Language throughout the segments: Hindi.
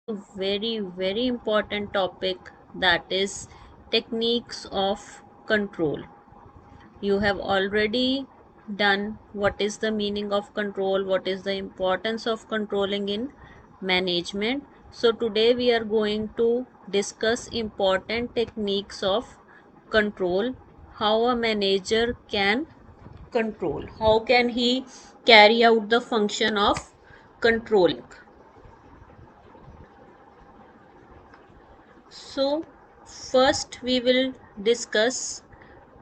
Very important topic, that is techniques of control. You have already done what is the meaning of control, what is the importance of controlling in management. So today we are going to discuss important techniques of control, how a manager can control, how can he carry out the function of controlling. So first we will discuss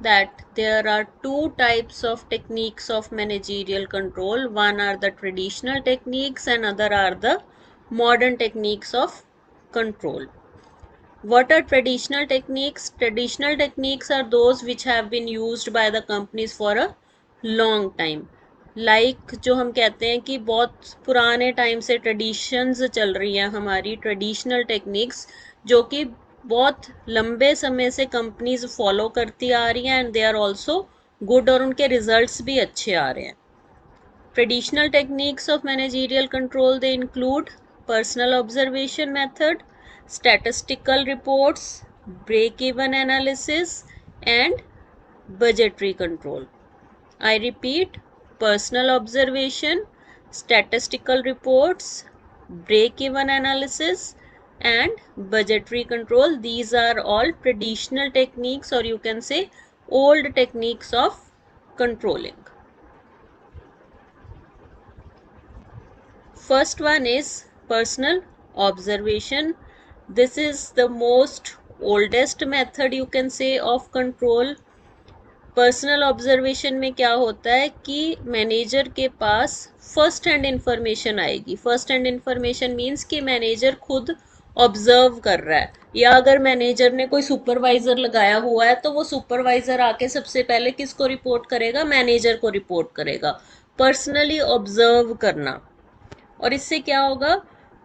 that there are two types of techniques of managerial control. One are the traditional techniques and other are the modern techniques of control. What are traditional techniques? Traditional techniques are those which have been used by the companies for a long time. Like जो हम कहते हैं कि बहुत पुराने टाइम से ट्रेडिशंस चल रही हैं हमारी ट्रेडिशनल टेक्निक्स, जो कि बहुत लंबे समय से कंपनीज फॉलो करती आ रही हैं and they are also good और उनके रिजल्ट्स भी अच्छे आ रहे हैं. Traditional techniques of managerial control, they include personal observation method, statistical reports, break-even analysis, and budgetary control. I repeat, personal observation, statistical reports, break-even analysis, and budgetary control. These are all traditional techniques, or you can say old techniques of controlling. First one is personal observation. This is the most oldest method you can say of control. Personal observation में क्या होता है कि मैनेजर के पास फर्स्ट हैंड इंफॉर्मेशन आएगी. फर्स्ट हैंड इंफॉर्मेशन मीन्स कि मैनेजर खुद ऑब्जर्व कर रहा है, या अगर मैनेजर ने कोई सुपरवाइजर लगाया हुआ है तो वो सुपरवाइजर आके सबसे पहले किसको रिपोर्ट करेगा? मैनेजर को रिपोर्ट करेगा. पर्सनली ऑब्जर्व करना. और इससे क्या होगा?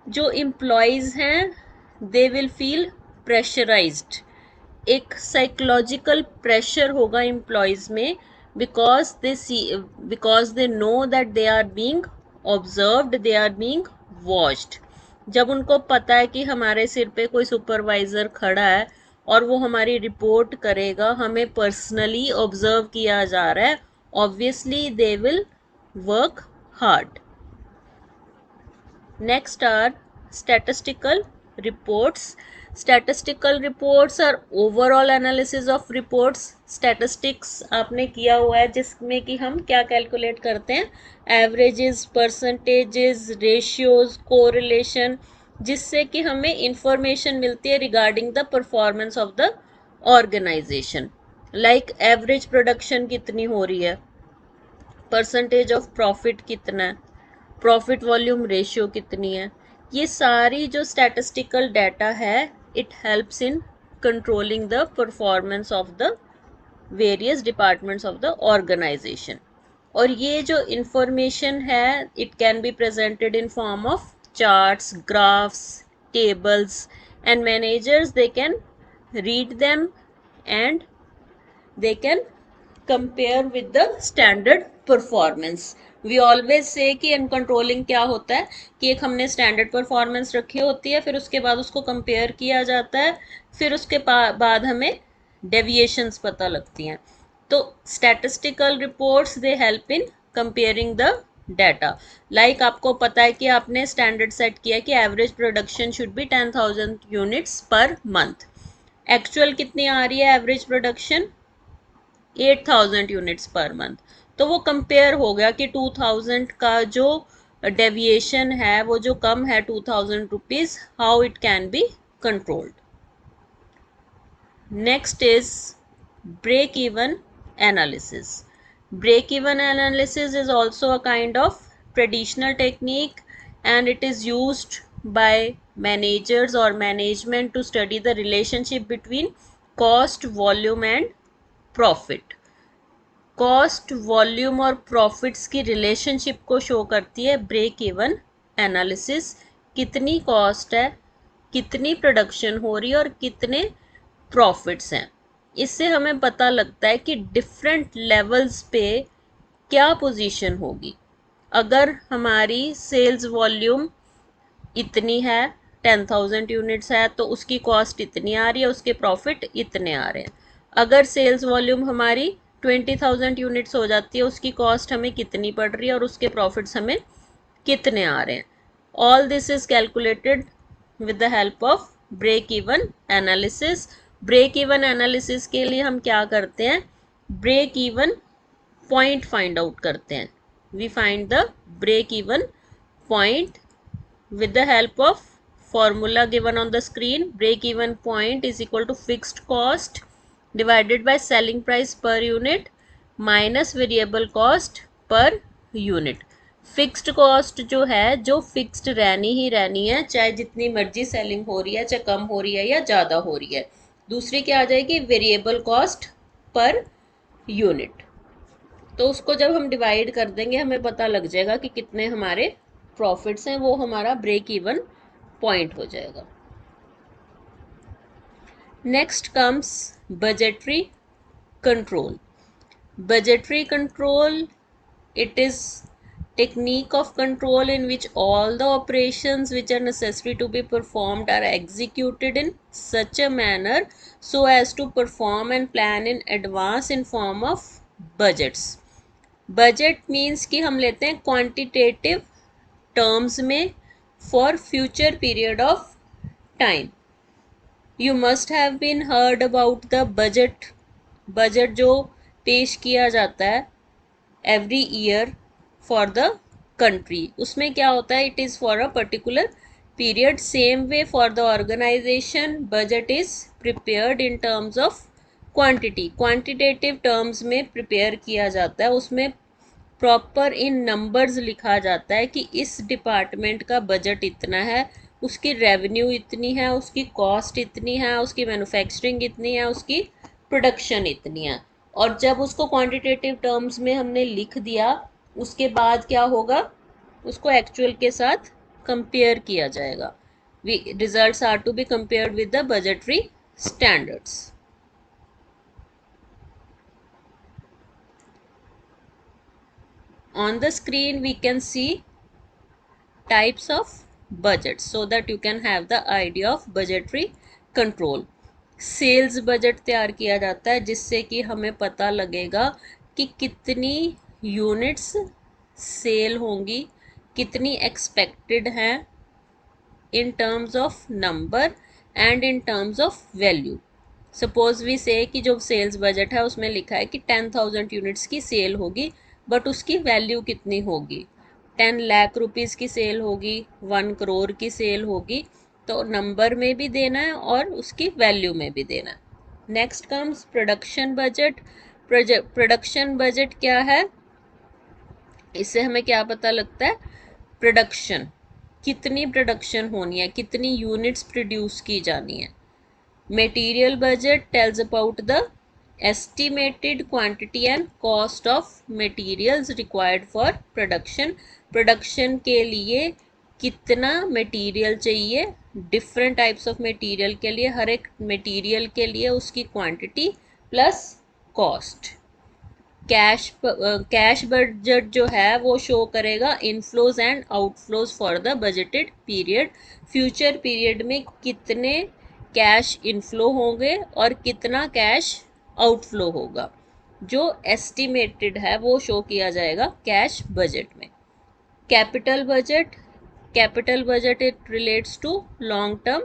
जो एम्प्लॉयज़ हैं दे विल फील प्रेशराइज्ड. एक साइकोलॉजिकल प्रेशर होगा एम्प्लॉयज़ में, because they know that they are being observed, they are being watched. जब उनको पता है कि हमारे सिर पे कोई सुपरवाइजर खड़ा है और वो हमारी रिपोर्ट करेगा, हमें पर्सनली ऑब्जर्व किया जा रहा है, obviously they will work hard. Next are statistical reports. Statistical reports are overall analysis of reports. Statistics आपने किया हुआ है जिसमें कि हम क्या कैलकुलेट करते हैं? एवरेजेस, परसेंटेजेस, रेशियोज, कोरिलेशन, जिससे कि हमें इंफॉर्मेशन मिलती है regarding the performance of the organisation. Like average production कितनी हो रही है, परसेंटेज ऑफ प्रॉफिट कितना है, प्रॉफिट वॉल्यूम रेशियो कितनी है. ये सारी जो स्टैटिस्टिकल डाटा है, it helps in controlling the performance of the various departments of the organisation. और ये जो इंफॉर्मेशन है, it can be presented in form of charts, graphs, tables, and managers they can read them and they can compare with the standard performance. We always say कि इन कंट्रोलिंग क्या होता है कि एक हमने स्टैंडर्ड परफॉर्मेंस रखी होती है, फिर उसके बाद उसको कंपेयर किया जाता है, फिर उसके बाद हमें डेविएशंस पता लगती हैं. तो statistical reports they help in comparing the data. Like आपको पता है कि आपने स्टैंडर्ड सेट किया कि average production should be 10,000 units per month. Actual कितनी आ रही है average production? 8,000 units per month. तो वो कंपेयर हो गया कि 2,000 का जो डेविएशन है, वो जो कम है 2,000 rupees, how it can be controlled. Next is break even analysis. Break even analysis is also a kind of traditional technique, and it is used by managers or management to study the relationship between cost, volume and profit. Cost, volume और प्रॉफिट्स की रिलेशनशिप को शो करती है ब्रेक इवन एनालिसिस. कितनी कॉस्ट है, कितनी प्रोडक्शन हो रही है और कितने प्रॉफिट्स हैं. इससे हमें पता लगता है कि डिफरेंट लेवल्स पे क्या पोजीशन होगी. अगर हमारी सेल्स वॉल्यूम इतनी है 10,000 यूनिट्स है तो उसकी कॉस्ट इतनी आ रही है, उसके प्रॉफिट इतने आ रहे हैं। अगर सेल्स वॉल्यूम हमारी 20,000 यूनिट्स हो जाती है, उसकी कॉस्ट हमें कितनी पड़ रही है और उसके प्रॉफिट्स हमें कितने आ रहे हैं। All this is calculated with the help of break even analysis. Break even analysis के लिए हम क्या करते हैं, break even point find out करते हैं। We find the break even point with the help of formula given on the screen. Break even point is equal to fixed cost divided by selling price per unit minus variable cost per unit. Fixed cost जो है, जो फिक्स्ड रहनी ही रहनी है, चाहे जितनी मर्जी सेलिंग हो रही है, चाहे कम हो रही है या ज़्यादा हो रही है। दूसरी क्या आ जाएगी, वेरिएबल कॉस्ट पर यूनिट। तो उसको जब हम डिवाइड कर देंगे हमें पता लग जाएगा कि कितने हमारे प्रॉफिट्स हैं, वो हमारा ब्रेक इवन पॉइंट हो जाएगा। Next comes budgetary control. Budgetary control, it is technique of control in which all the operations which are necessary to be performed are executed in such a manner so as to perform and plan in advance in form of budgets. Budget means कि हम लेते हैं क्वांटिटेटिव टर्म्स में for future period of time. You must have been heard about the budget. Budget जो पेश किया जाता है every year for the country, उसमें क्या होता है, it is for a particular period. Same way for the organisation budget is prepared in terms of quantity. Quantitative terms में प्रिपेयर किया जाता है, उसमें प्रॉपर इन नंबर्स लिखा जाता है कि इस डिपार्टमेंट का बजट इतना है, उसकी रेवेन्यू इतनी है, उसकी कॉस्ट इतनी है, उसकी मैन्युफैक्चरिंग इतनी है, उसकी प्रोडक्शन इतनी है। और जब उसको क्वांटिटेटिव टर्म्स में हमने लिख दिया, उसके बाद क्या होगा, उसको एक्चुअल के साथ कंपेयर किया जाएगा। Results are to be compared with the budgetary standards. On the screen we can see types of budgets so that you can have the idea of budgetary control. Sales budget तैयार किया जाता है जिससे कि हमें पता लगेगा कि कितनी यूनिट्स सेल होंगी, कितनी एक्सपेक्टेड हैं in terms of number and in terms of value. Suppose we say कि जो सेल्स बजट है उसमें लिखा है कि 10,000 यूनिट्स की सेल होगी, बट उसकी वैल्यू कितनी होगी, 10 लाख रुपीज़ की सेल होगी, 1 करोड़ की सेल होगी। तो नंबर में भी देना है और उसकी वैल्यू में भी देना है। Next comes production budget. Production budget क्या है, इससे हमें क्या पता लगता है, प्रोडक्शन, कितनी प्रोडक्शन होनी है, कितनी यूनिट्स प्रोड्यूस की जानी है। Material budget tells about the estimated quantity and cost of materials required for production. Production के लिए कितना मटेरियल चाहिए, डिफरेंट टाइप्स ऑफ मटेरियल के लिए, हर एक मटेरियल के लिए उसकी quantity plus cost. Cash budget जो है वो शो करेगा inflows and outflows for the budgeted period. Future period में कितने कैश इनफ्लो होंगे और कितना कैश आउटफ्लो होगा, जो एस्टिमेटेड है वो शो किया जाएगा कैश बजट में। Capital budget, capital budget it relates to long term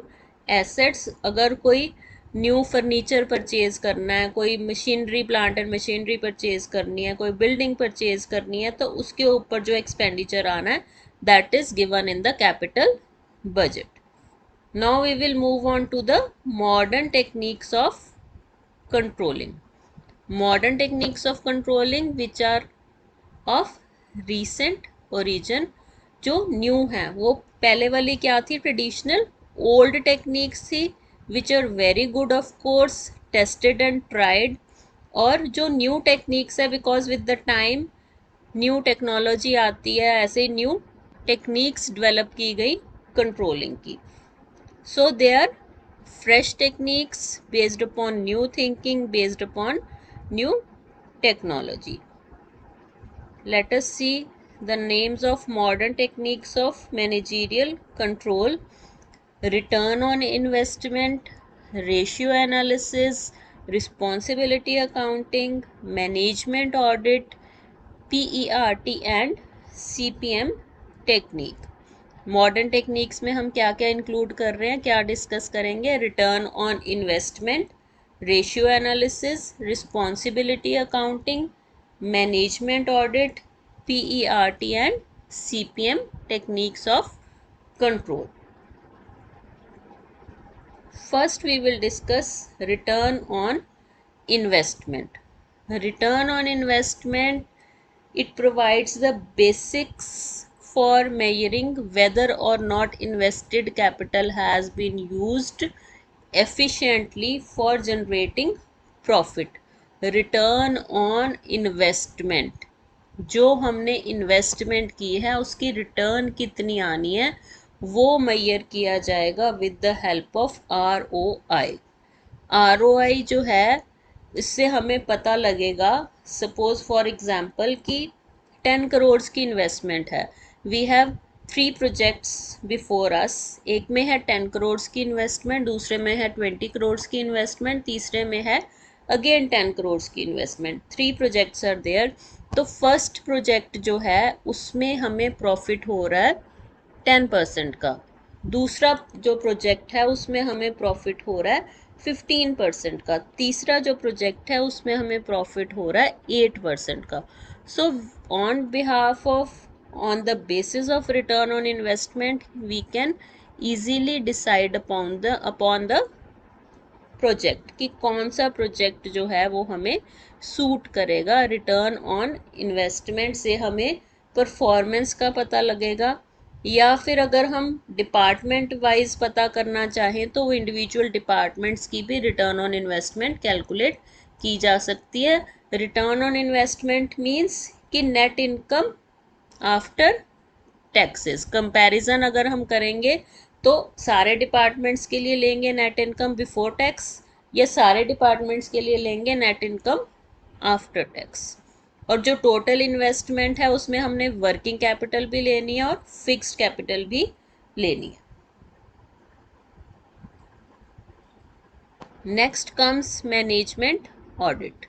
assets. अगर कोई न्यू फर्नीचर परचेज करना है, कोई machinery, plant and machinery purchase करनी है, कोई बिल्डिंग परचेज करनी है, तो उसके ऊपर जो एक्सपेंडिचर आना है that is given in the capital budget. Now we will move on to the modern techniques of controlling. Modern techniques of controlling which are of recent origin, जो न्यू है। वो पहले वाली क्या थी, ट्रेडिशनल ओल्ड टेक्निक्स थी which are very good of course, tested and tried. और जो न्यू टेक्निक्स है, because with the time new technology आती है, ऐसे न्यू टेक्निक्स डेवलप की गई कंट्रोलिंग की। So they are fresh techniques based upon new thinking, based upon new technology. Let us see the names of modern techniques of managerial control. return on investment, ratio analysis, responsibility accounting, management audit, PERT and CPM technique. Modern techniques में हम क्या क्या इंक्लूड कर रहे हैं, क्या डिस्कस करेंगे? Return on investment, ratio analysis, responsibility accounting, management audit, PERT and CPM techniques of control. First, we will discuss return on investment. Return on investment, it provides the basics for measuring whether or not invested capital has been used efficiently for generating profit. Return on investment, जो हमने इन्वेस्टमेंट की है उसकी रिटर्न कितनी आनी है वो मेजर किया जाएगा with the help of ROI। ROI जो है इससे हमें पता लगेगा, सपोज फॉर एग्जांपल कि 10 करोड़ की इन्वेस्टमेंट है, we have 3 projects before us, एक में है 10 करोड़ की इन्वेस्टमेंट, दूसरे में है 20 करोड़ की इन्वेस्टमेंट, तीसरे में है अगेन 10 करोड़ की इन्वेस्टमेंट। 3 projects are there. तो फर्स्ट प्रोजेक्ट जो है उसमें हमें प्रॉफिट हो रहा है 10% का, दूसरा जो प्रोजेक्ट है उसमें हमें प्रॉफिट हो रहा है 15% का, तीसरा जो प्रोजेक्ट है उसमें हमें प्रॉफिट हो रहा है 8% का। So on behalf of, on the basis of return on investment, we can easily decide upon the project कि कौन सा प्रोजेक्ट जो है वो हमें सूट करेगा। रिटर्न ऑन इन्वेस्टमेंट से हमें परफॉर्मेंस का पता लगेगा, या फिर अगर हम डिपार्टमेंट वाइज पता करना चाहें तो वो इंडिविजुअल डिपार्टमेंट्स की भी रिटर्न ऑन इन्वेस्टमेंट कैलकुलेट की जा सकती है। रिटर्न ऑन इन्वेस्टमेंट मीन्स कि net income after taxes. Comparison अगर हम करेंगे तो सारे डिपार्टमेंट्स के लिए लेंगे नेट इनकम बिफोर टैक्स, या सारे डिपार्टमेंट्स के लिए लेंगे नेट इनकम आफ्टर टैक्स। और जो टोटल इन्वेस्टमेंट है उसमें हमने वर्किंग कैपिटल भी लेनी है और फिक्स्ड कैपिटल भी लेनी है। Next comes management audit.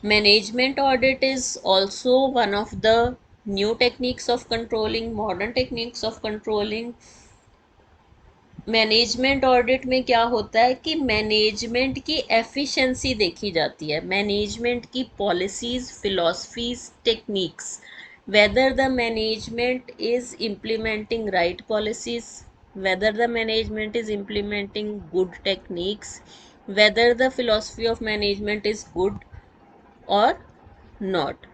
Management audit is also one of the new techniques of controlling, modern techniques of controlling। Management audit में क्या होता है कि मैनेजमेंट की एफिशिएंसी देखी जाती है, मैनेजमेंट की policies, philosophies, techniques, whether the management is implementing right policies, whether the management is implementing good techniques, whether the philosophy of management is good और नॉट।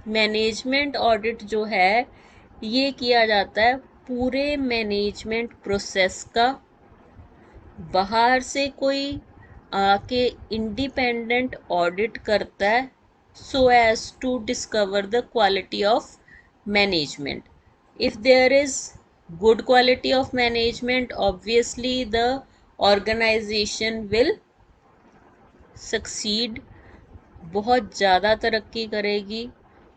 मैनेजमेंट ऑडिट जो है ये किया जाता है पूरे मैनेजमेंट प्रोसेस का, बाहर से कोई आके इंडिपेंडेंट ऑडिट करता है so as to discover the quality of management. If there is good quality of management, obviously the organisation will succeed, बहुत ज़्यादा तरक्की करेगी।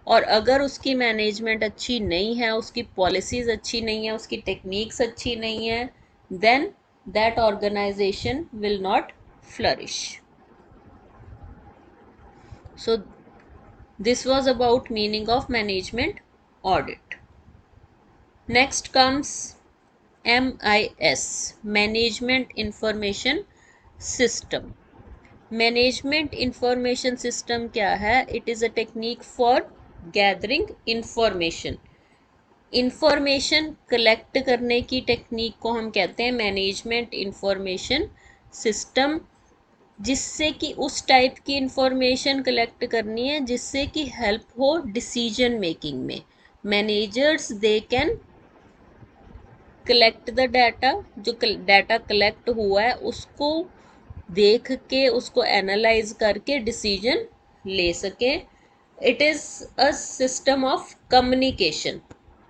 और अगर उसकी मैनेजमेंट अच्छी नहीं है, उसकी पॉलिसीज़ अच्छी नहीं है, उसकी टेक्निक्स अच्छी नहीं है, then that organisation will not flourish. So this was about meaning of management audit. Next comes MIS, management information system. Management information system क्या है? It is a technique for gathering information. Information collect करने की टेक्निक को हम कहते हैं मैनेजमेंट इंफॉर्मेशन सिस्टम, जिससे कि उस टाइप की इंफॉर्मेशन कलेक्ट करनी है जिससे कि हेल्प हो डिसीजन मेकिंग में। Managers they can collect the data, जो डाटा कलेक्ट हुआ है उसको देख के, उसको एनालाइज करके डिसीजन ले सके। It is a system of communication.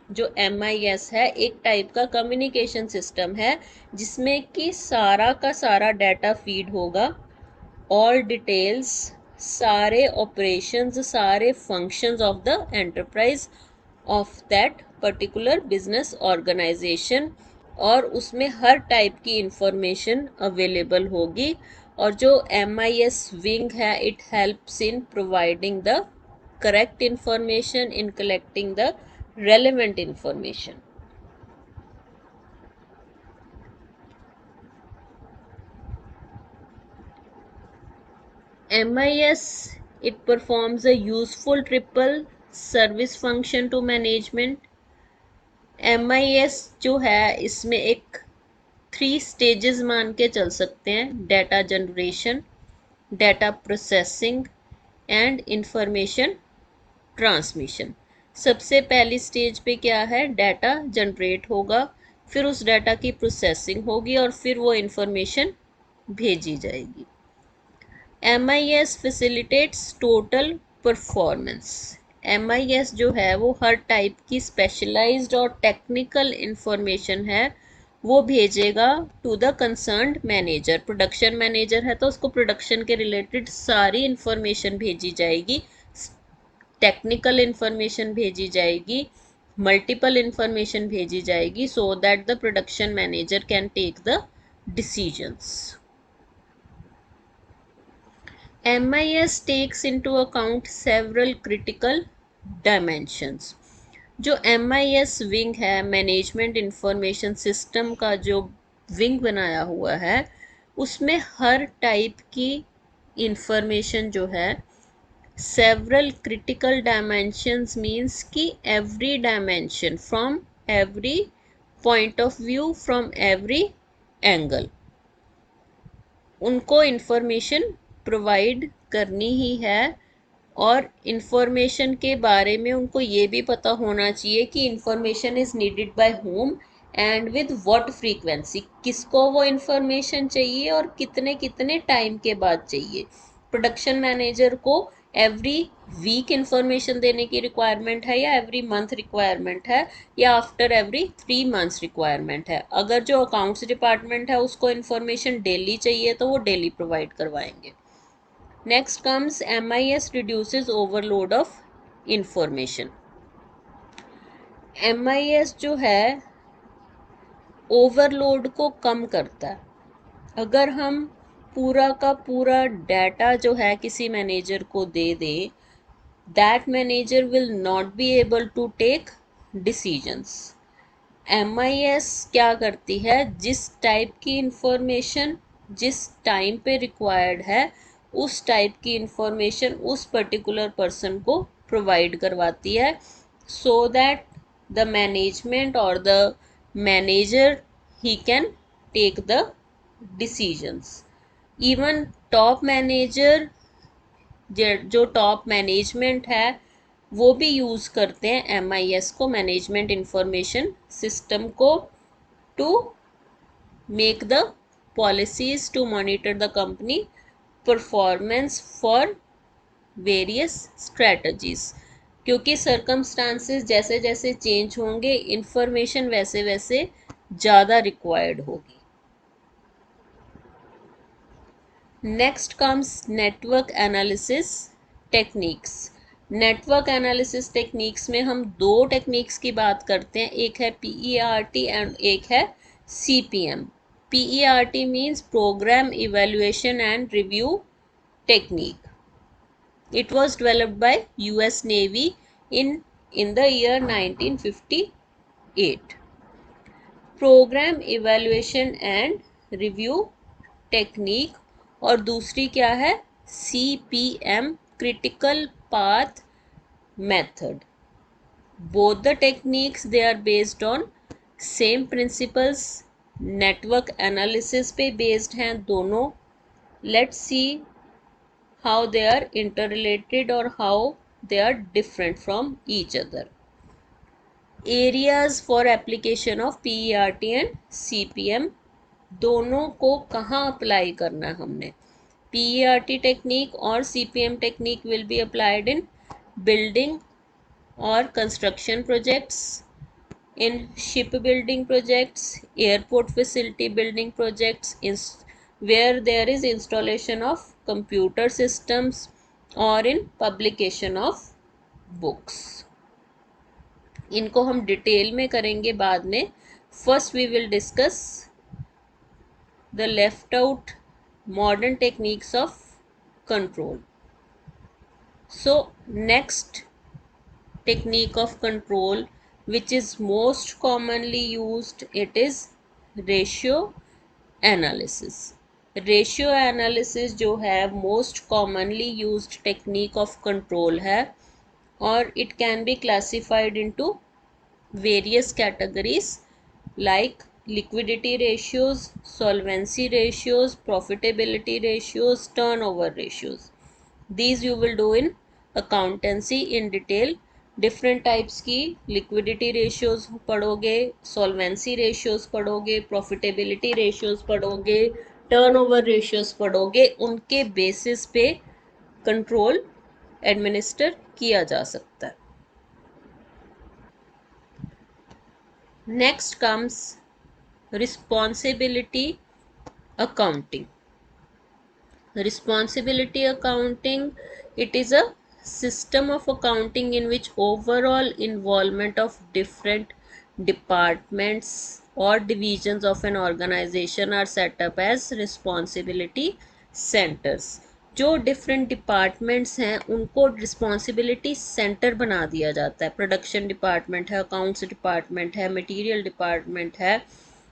जो MIS है एक टाइप का कम्युनिकेशन सिस्टम है जिसमें कि सारा का सारा डाटा फीड होगा, ऑल डिटेल्स, सारे ऑपरेशंस, सारे functions of the enterprise of that particular business organisation, और उसमें हर टाइप की इंफॉर्मेशन अवेलेबल होगी। और जो MIS विंग है, it helps in providing the correct information, in collecting the relevant information. MIS, it performs a useful triple service function to management। MIS जो है इसमें एक 3 स्टेजेस मान के चल सकते हैं: data generation, data processing and information transmission. सबसे पहली स्टेज पे क्या है, डाटा जनरेट होगा, फिर उस डाटा की प्रोसेसिंग होगी और फिर वो इंफॉर्मेशन भेजी जाएगी। MIS facilitates total performance. MIS जो है वो हर टाइप की स्पेशलाइज्ड और टेक्निकल इंफॉर्मेशन है वो भेजेगा to the concerned manager. Production manager है तो उसको प्रोडक्शन के रिलेटेड सारी इंफॉर्मेशन भेजी जाएगी, टेक्निकल इंफॉर्मेशन भेजी जाएगी, मल्टीपल इंफॉर्मेशन भेजी जाएगी, so that the production manager can take the decisions. MIS takes into account several critical dimensions। जो MIS विंग है, मैनेजमेंट इंफॉर्मेशन सिस्टम का जो विंग बनाया हुआ है, उसमें हर टाइप की इंफॉर्मेशन जो है, several critical dimensions means कि every dimension from every point of view, from every angle, उनको इंफॉर्मेशन प्रोवाइड करनी ही है। और इंफॉर्मेशन के बारे में उनको ये भी पता होना चाहिए कि information is needed bye home and with what frequency, किसको वो इंफॉर्मेशन चाहिए और कितने कितने टाइम के बाद चाहिए। प्रोडक्शन मैनेजर को एवरी वीक इंफॉर्मेशन देने की रिक्वायरमेंट है या एवरी मंथ रिक्वायरमेंट है या आफ्टर एवरी 3 मंथ्स रिक्वायरमेंट है। अगर जो अकाउंट्स डिपार्टमेंट है उसको इंफॉर्मेशन डेली चाहिए तो वो डेली प्रोवाइड करवाएंगे। Next comes MIS reduces overload of information। MIS जो है ओवरलोड को कम करता है। अगर हम पूरा का पूरा डाटा जो है किसी मैनेजर को दे दें, that manager will not be able to take decisions. MIS क्या करती है, जिस टाइप की इंफॉर्मेशन जिस टाइम पे रिक्वायर्ड है उस टाइप की इंफॉर्मेशन उस पर्टिकुलर पर्सन को प्रोवाइड करवाती है, सो दैट द मैनेजमेंट और द मैनेजर ही can take the decisions. Even top manager, जो टॉप मैनेजमेंट है वो भी यूज़ करते हैं MIS को, मैनेजमेंट इंफॉर्मेशन सिस्टम को, to make the policies, to monitor the company performance for various strategies. क्योंकि सर्कमस्टांसेस जैसे जैसे चेंज होंगे, इंफॉर्मेशन वैसे वैसे ज़्यादा रिक्वायर्ड होगी। Next comes network analysis techniques. Network analysis techniques में हम 2 टेक्निक्स की बात करते हैं, एक है PERT एंड एक है CPM। PERT means programme evaluation and review technique. It was developed by US Navy in the year 1958। Programme evaluation and review technique. और दूसरी क्या है, CPM, critical path method. Both the techniques they are based on same principles, network analysis पे बेस्ड हैं दोनों। Let's see how they are interrelated or how they are different from each other। Areas for application of PERT and CPM, दोनों को कहाँ अप्लाई करना है हमने। PERT टेक्निक और CPM technique will be applied in building or construction projects, in shipbuilding projects, airport facility building projects, where there is installation of computer systems, or in publication of books। इनको हम डिटेल में करेंगे बाद में, First we will discuss the left out modern techniques of control. So next technique of control which is most commonly used, it is ratio analysis. Ratio analysis जो है most commonly used technique of control है, और it can be classified into various categories like liquidity ratios, solvency ratios, profitability ratios, turnover ratios. These you will do in accountancy in detail. Different types की लिक्विडिटी रेशियोज पढ़ोगे, सॉल्वेंसी रेशियोज पढ़ोगे, प्रॉफिटेबिलिटी रेशियोज पढ़ोगे, टर्नओवर रेशियोज पढ़ोगे, उनके बेसिस पे कंट्रोल एडमिनिस्टर किया जा सकता है. Next comes responsibility accounting. Responsibility accounting, it is a system of accounting in which overall involvement of different departments or divisions of an organization are set up as responsibility centers. जो डिफरेंट डिपार्टमेंट्स हैं उनको रिस्पॉन्सिबिलिटी सेंटर बना दिया जाता है. प्रोडक्शन डिपार्टमेंट है, अकाउंट्स डिपार्टमेंट है, मटेरियल डिपार्टमेंट है.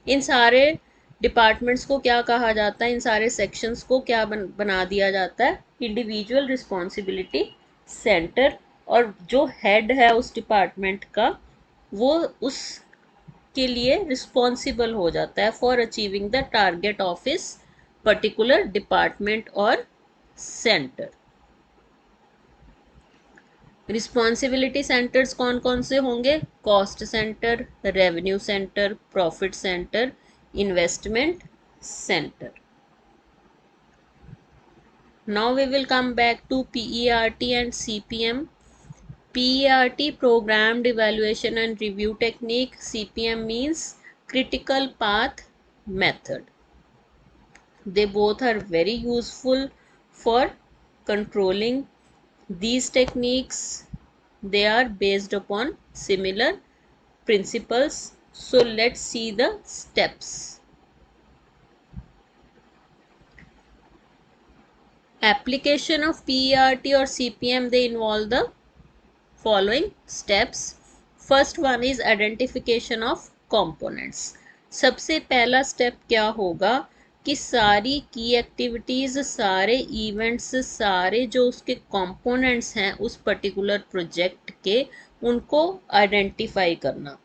इन सारे डिपार्टमेंट्स को क्या कहा जाता है, इन सारे सेक्शंस को क्या बना दिया जाता है, इंडिविजुअल रिस्पॉन्सिबिलिटी सेंटर. और जो हेड है उस डिपार्टमेंट का, वो उस के लिए रिस्पॉन्सिबल हो जाता है for achieving the target of his particular department और सेंटर. रिस्पॉन्सिबिलिटी सेंटर्स कौन कौन से होंगे? Cost centre, revenue centre, profit centre, investment centre. Now we will come back to PERT and CPM. PERT, Programmed Evaluation and Review Technique. CPM means Critical Path Method. They both are very useful for controlling. These techniques, they are based upon similar principles. So let's see the steps. Application of PERT or CPM, they involve the following steps. First one is identification of components. सबसे पहला स्टेप क्या होगा कि सारी की एक्टिविटीज़, सारे इवेंट्स, सारे जो उसके कंपोनेंट्स हैं उस पर्टिकुलर प्रोजेक्ट के, उनको आइडेंटिफाई करना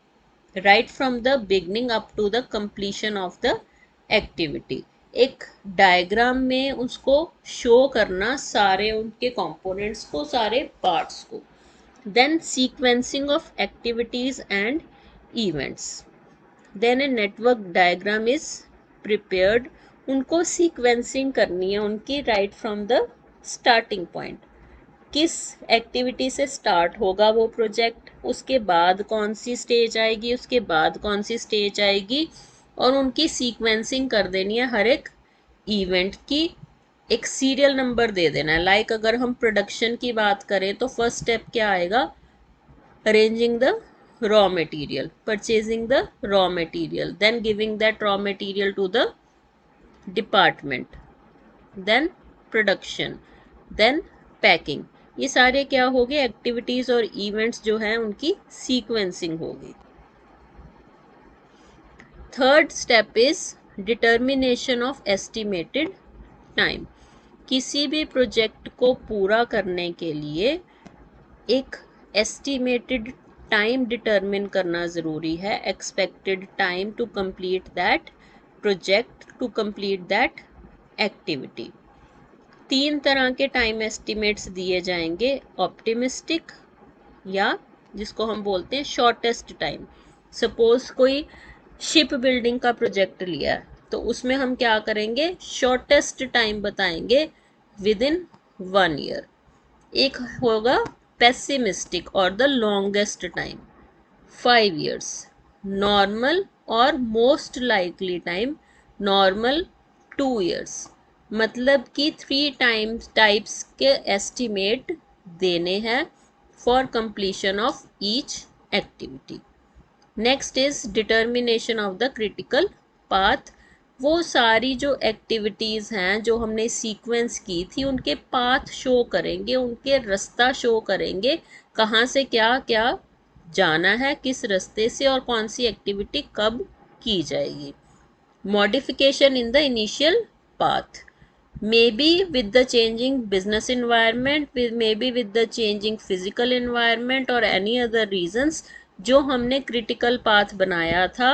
right from the beginning up to the completion of the activity. एक डायग्राम में उसको शो करना सारे उनके कंपोनेंट्स को, सारे पार्ट्स को. Then sequencing of activities and events. Then a network diagram is prepared. उनको सीक्वेंसिंग करनी है उनकी right from the starting point. किस एक्टिविटी से स्टार्ट होगा वो प्रोजेक्ट, उसके बाद कौन सी स्टेज आएगी, उसके बाद कौन सी स्टेज आएगी, और उनकी सीक्वेंसिंग कर देनी है. हर एक इवेंट की एक सीरियल नंबर दे देना है. लाइक अगर हम प्रोडक्शन की बात करें तो फर्स्ट स्टेप क्या आएगा? Arranging the raw material, purchasing the raw material, then giving that raw material to the department, then production, then packing. ये सारे क्या हो गए? एक्टिविटीज और इवेंट्स जो हैं उनकी सीक्वेंसिंग होगी. Third step is determination of estimated time. किसी भी प्रोजेक्ट को पूरा करने के लिए एक एस्टिमेटेड टाइम डिटर्मिन करना ज़रूरी है. Expected time to complete that project, to complete that activity. 3 तरह के टाइम एस्टिमेट्स दिए जाएंगे. ऑप्टिमिस्टिक, या जिसको हम बोलते हैं शॉर्टेस्ट टाइम. सपोज कोई शिप बिल्डिंग का प्रोजेक्ट लिया है तो उसमें हम क्या करेंगे? शॉर्टेस्ट टाइम बताएंगे विद इन 1 ईयर. एक होगा पेसिमिस्टिक और the longest time 5 years. Normal और most likely time, normal 2 years. मतलब कि 3 टाइप्स के एस्टिमेट देने हैं for completion of each activity. Next is determination of the critical path. वो सारी जो एक्टिविटीज़ हैं जो हमने सीक्वेंस की थी उनके पाथ शो करेंगे, उनके रास्ता शो करेंगे, कहाँ से क्या क्या जाना है, किस रास्ते से और कौन सी एक्टिविटी कब की जाएगी। Modification in the initial path, maybe with the changing business environment, maybe with the changing physical environment or any other reasons, जो हमने critical path बनाया था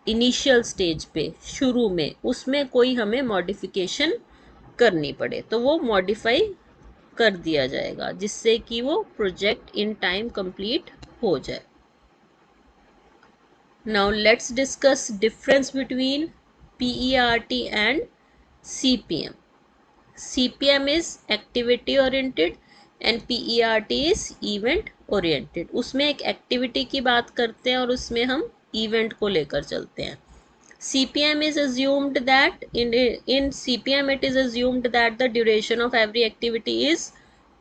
इनिशियल स्टेज पे शुरू में, उसमें कोई हमें मॉडिफिकेशन करनी पड़े तो वो मॉडिफाई कर दिया जाएगा जिससे कि वो प्रोजेक्ट इन टाइम कंप्लीट हो जाए। Now let's discuss difference between PERT and CPM. CPM is activity oriented and PERT is event oriented. उसमें एक एक्टिविटी की बात करते हैं और उसमें हम इवेंट को लेकर चलते हैं। CPM is assumed that in CPM it is assumed that the duration of every activity is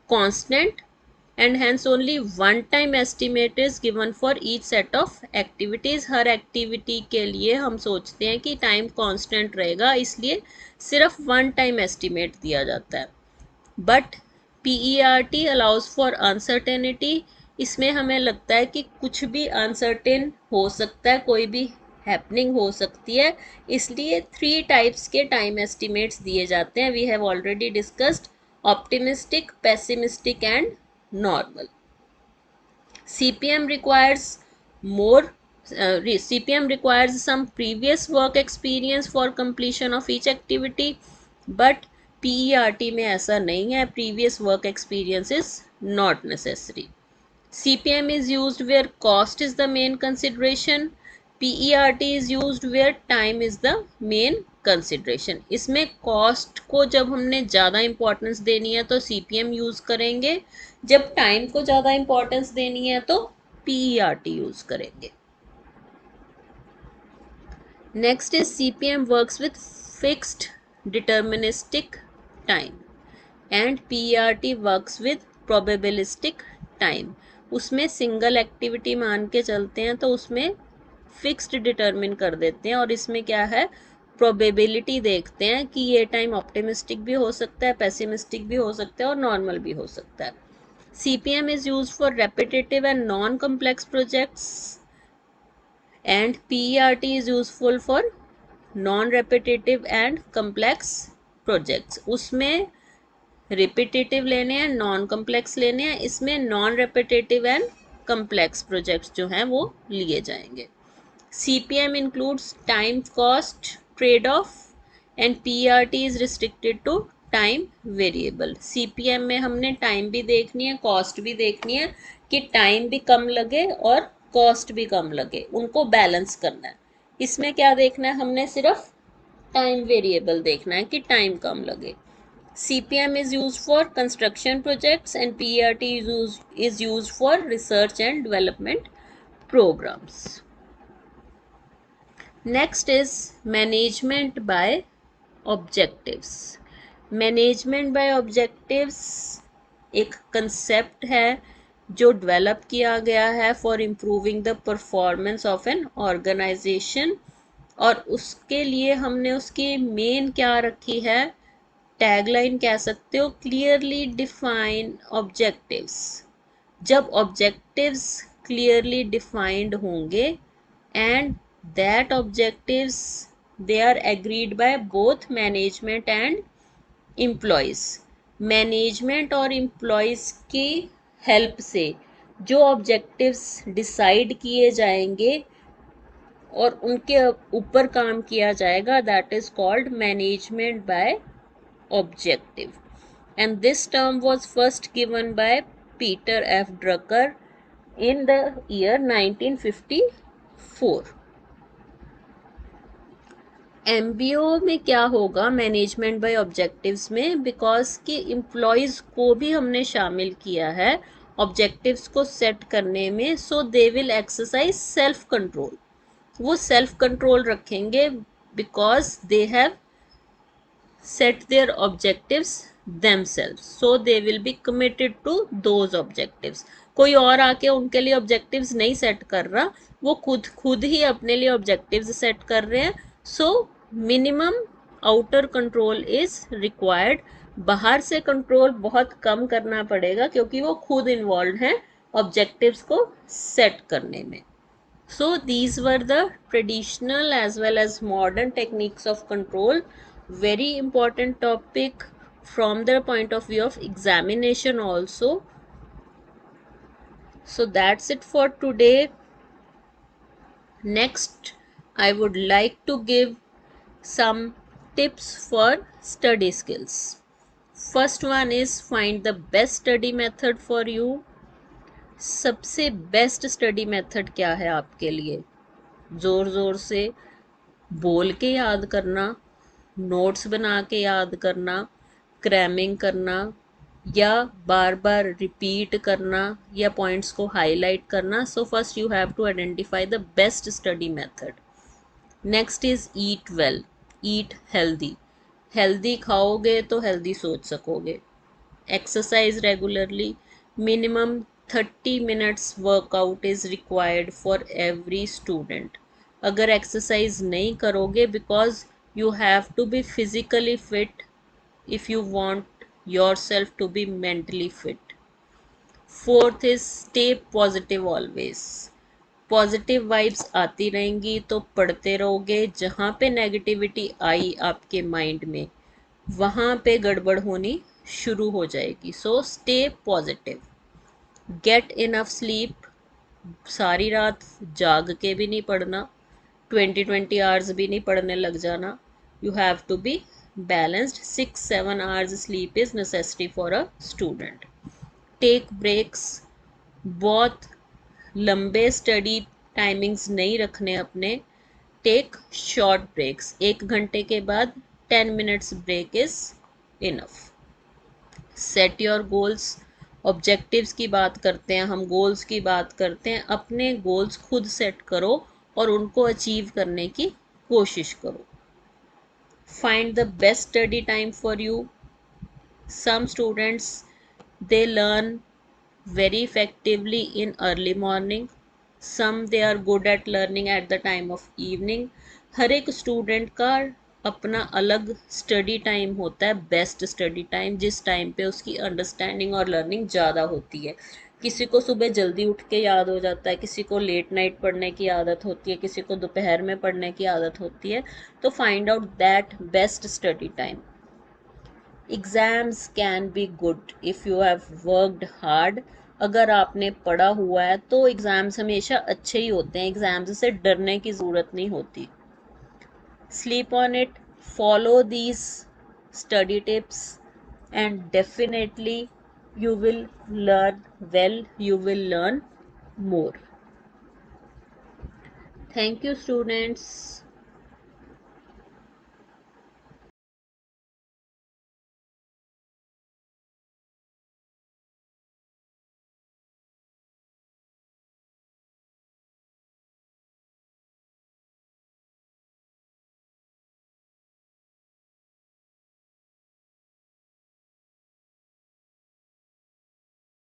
constant and hence only one time estimate is given for each set of activities। Her activity के लिए हम सोचते हैं कि टाइम कांस्टेंट रहेगा, इसलिए सिर्फ वन टाइम एस्टिमेट दिया जाता है। But PERT allows for uncertainty, इसमें हमें लगता है कि कुछ भी अनसर्टेन हो सकता है, कोई भी हैपनिंग हो सकती है, इसलिए 3 टाइप्स के टाइम एस्टिमेट्स दिए जाते हैं। We have already discussed optimistic, pessimistic and normal। CPM requires more CPM requires some previous work experience for completion of each activity, but PERT में ऐसा नहीं है, previous work experience is not necessary। CPM is used where cost is the main consideration, PERT is used where time is the main consideration। इसमें cost को जब हमने ज़्यादा importance देनी है तो CPM यूज़ करेंगे, जब time को ज़्यादा importance देनी है तो PERT यूज़ करेंगे। Next is CPM works with fixed deterministic time and PERT works with probabilistic time। उसमें सिंगल एक्टिविटी मान के चलते हैं तो उसमें फिक्स्ड डिटरमिन कर देते हैं और इसमें क्या है, प्रोबेबिलिटी देखते हैं कि ये टाइम ऑप्टिमिस्टिक भी हो सकता है, पेसिमिस्टिक भी हो सकता है और नॉर्मल भी हो सकता है। CPM is used for repetitive and non-complex projects and PERT is useful for non-repetitive and complex projects। उसमें रिपीटेटिव लेने हैं, नॉन कम्प्लेक्स लेने हैं, इसमें non repetitive and complex projects जो हैं वो लिए जाएंगे। CPM includes time cost trade off and PERT is restricted to time variable. CPM में हमने टाइम भी देखनी है, कॉस्ट भी देखनी है कि टाइम भी कम लगे और कॉस्ट भी कम लगे, उनको बैलेंस करना है। इसमें क्या देखना है, हमने सिर्फ टाइम वेरिएबल देखना है कि टाइम कम लगे। CPM is used for construction projects and PERT is used for research and development programs। Next is management by objectives। Management by objectives एक कंसेप्ट है जो डेवलप किया गया है for improving the performance of an organisation, और उसके लिए हमने उसकी मेन क्या रखी है, टैगलाइन कह सकते हो, क्लियरली डिफाइन ऑब्जेक्टिव्स। जब ऑब्जेक्टिव्स क्लियरली डिफाइंड होंगे and that objectives they are agreed by both management and employees. Management और एम्प्लॉयज़ की हेल्प से जो ऑब्जेक्टिव्स डिसाइड किए जाएंगे और उनके ऊपर काम किया जाएगा, that is called management by objective, and this term was first given by Peter F. Drucker in the year 1954। MBO में क्या होगा मैनेजमेंट बाय ऑब्जेक्टिव्स में, बिकॉज कि एम्प्लॉयज़ को भी हमने शामिल किया है ऑब्जेक्टिव्स को सेट करने में, so they will exercise self control. वो सेल्फ कंट्रोल रखेंगे because they have set their objectives themselves, so they will be committed to those objectives। कोई और आके उनके लिए ऑब्जेक्टिव्स नहीं सेट कर रहा, वो खुद ही अपने लिए ऑब्जेक्टिव्स सेट कर रहे हैं। So minimum outer control is required. बाहर से कंट्रोल बहुत कम करना पड़ेगा क्योंकि वो खुद इन्वॉल्व हैं ऑब्जेक्टिव्स को सेट करने में। So these were the traditional as well as modern techniques of control. Very important topic from the point of view of examination also. So that's it for today. Next, I would like to give some tips for study skills. First one is find the best study method for you. सबसे बेस्ट स्टडी मेथड क्या है आपके लिए? ज़ोर ज़ोर से बोल के याद करना, नोट्स बना के याद करना, क्रैमिंग करना, या बार बार रिपीट करना, या पॉइंट्स को हाईलाइट करना. So first you have to identify the best study method. Next is eat well, eat healthy. Healthy खाओगे तो हेल्दी सोच सकोगे. Exercise regularly. Minimum 30 minutes workout is required for every student. अगर एक्सरसाइज नहीं करोगे, because you have to be physically fit if you want yourself to be mentally fit. Fourth is stay positive always. Positive vibes आती रहेंगी तो पढ़ते रहोगे. जहाँ पे नेगेटिविटी आई आपके माइंड में, वहाँ पे गड़बड़ होनी शुरू हो जाएगी. So stay positive. Get enough sleep. सारी रात जाग के भी नहीं पढ़ना, 20-20 आवर्स भी नहीं पढ़ने लग जाना. You have to be balanced. 6-7 hours sleep is necessity for a student. Take breaks. बहुत लंबे स्टडी टाइमिंग्स नहीं रखने अपने. Take short breaks. 1 घंटे के बाद 10 minutes break is enough. Set your goals. Objectives की बात करते हैं हम, गोल्स की बात करते हैं. अपने गोल्स खुद सेट करो और उनको अचीव करने की कोशिश करो. Find the best study time for you. Some students they learn very effectively in early morning. Some they are good at learning at the time of evening. हर एक स्टूडेंट का अपना अलग स्टडी टाइम होता है, बेस्ट स्टडी टाइम, जिस टाइम पे उसकी अंडरस्टैंडिंग और लर्निंग ज़्यादा होती है. किसी को सुबह जल्दी उठ के याद हो जाता है, किसी को लेट नाइट पढ़ने की आदत होती है, किसी को दोपहर में पढ़ने की आदत होती है. तो find out that best study time. Exams can be good if you have worked hard. अगर आपने पढ़ा हुआ है तो एग्ज़ाम्स हमेशा अच्छे ही होते हैं. एग्ज़ाम्स से डरने की ज़रूरत नहीं होती. Sleep on it. Follow these study tips and definitely you will learn well, you will learn more. Thank you students.